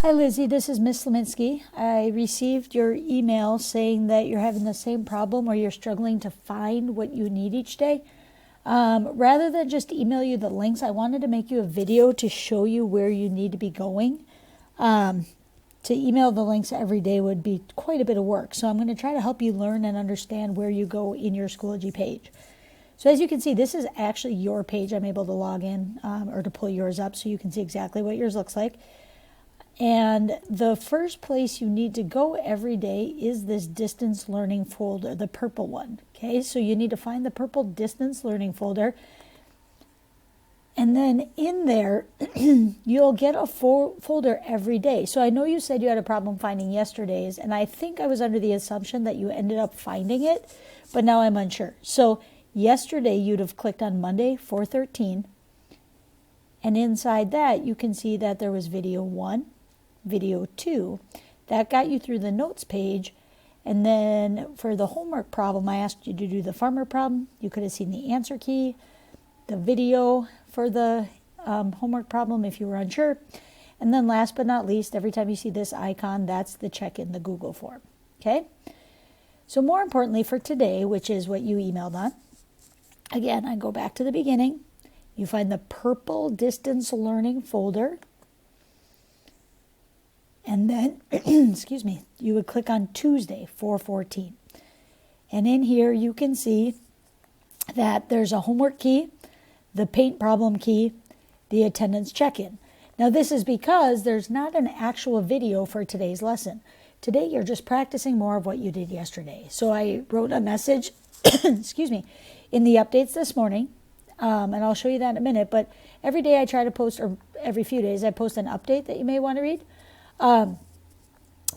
Hi Lizzie, this is Miss Leminski. I received your email saying that you're having the same problem or you're struggling to find what you need each day. Rather than just email you the links, I wanted to make you a video to show you where you need to be going. To email the links every day would be quite a bit of work. So I'm going to try to help you learn and understand where you go in your Schoology page. So as you can see, this is actually your page. I'm able to log in or to pull yours up so you can see exactly what yours looks like. And the first place you need to go every day is this distance learning folder, the purple one. Okay, so you need to find the purple distance learning folder. And then in there, you'll get a folder every day. So I know you said you had a problem finding yesterday's, and I think I was under the assumption that you ended up finding it, but now I'm unsure. So yesterday you'd have clicked on Monday 413, and inside that you can see that there was video 1, video 2. That got you through the notes page. And then for the homework problem, I asked you to do the farmer problem. You could have seen the answer key, the video for the homework problem if you were unsure. And then last but not least, every time you see this icon, that's the check in the Google form. Okay? So more importantly for today, which is what you emailed on, again, I go back to the beginning. You find the purple distance learning folder. And then, excuse me, you would click on Tuesday, 414. And in here you can see that there's a homework key, the paint problem key, the attendance check-in. Now this is because there's not an actual video for today's lesson. Today you're just practicing more of what you did yesterday. So I wrote a message, excuse me, in the updates this morning, and I'll show you that in a minute, but every day I try to post, or every few days I post an update that you may want to read.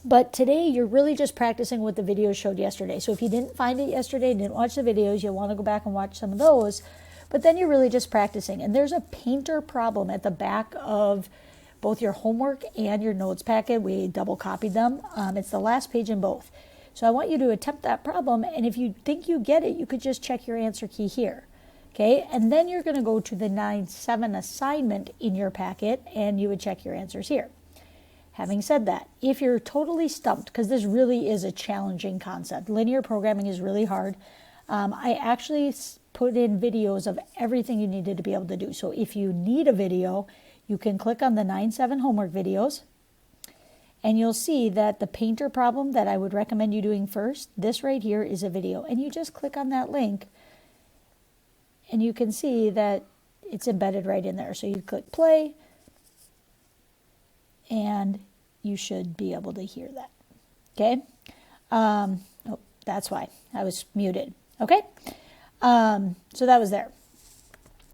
But today you're really just practicing what the video showed yesterday. So if you didn't find it yesterday, didn't watch the videos, you'll want to go back and watch some of those. But then you're really just practicing. And there's a painter problem at the back of both your homework and your notes packet. We double copied them. It's the last page in both. So I want you to attempt that problem. And if you think you get it, you could just check your answer key here. Okay, and then you're going to go to the 9-7 assignment in your packet and you would check your answers here. Having said that, if you're totally stumped, because this really is a challenging concept, linear programming is really hard, I actually put in videos of everything you needed to be able to do. So if you need a video, you can click on the 9-7 homework videos, and you'll see that the painter problem that I would recommend you doing first, this right here is a video. And you just click on that link, and you can see that it's embedded right in there. So you click play, and you should be able to hear that. Okay? Oh, that's why I was muted. Okay? So that was there.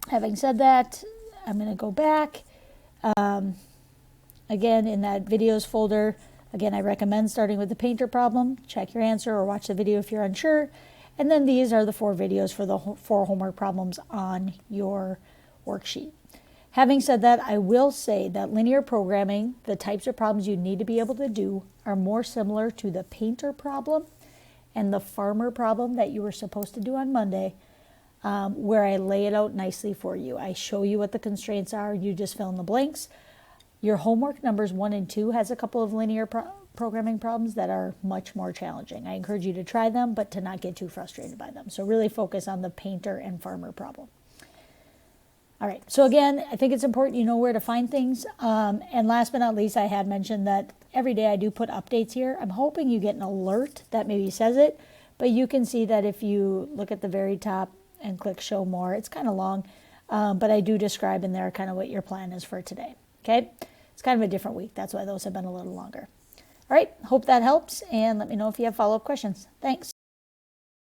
Having said that, I'm going to go back. Again, in that videos folder, again, I recommend starting with the painter problem. Check your answer or watch the video if you're unsure. And then these are the 4 videos for the 4 homework problems on your worksheet. Having said that, I will say that linear programming, the types of problems you need to be able to do, are more similar to the painter problem and the farmer problem that you were supposed to do on Monday, where I lay it out nicely for you. I show you what the constraints are. You just fill in the blanks. Your homework numbers 1 and 2 has a couple of linear programming problems that are much more challenging. I encourage you to try them, but to not get too frustrated by them. So really focus on the painter and farmer problem. All right, so again, I think it's important you know where to find things. And last but not least, I had mentioned that every day I do put updates here. I'm hoping you get an alert that maybe says it, but you can see that if you look at the very top and click show more, it's kind of long, but I do describe in there kind of what your plan is for today. Okay, it's kind of a different week. That's why those have been a little longer. All right, hope that helps, and let me know if you have follow-up questions. Thanks.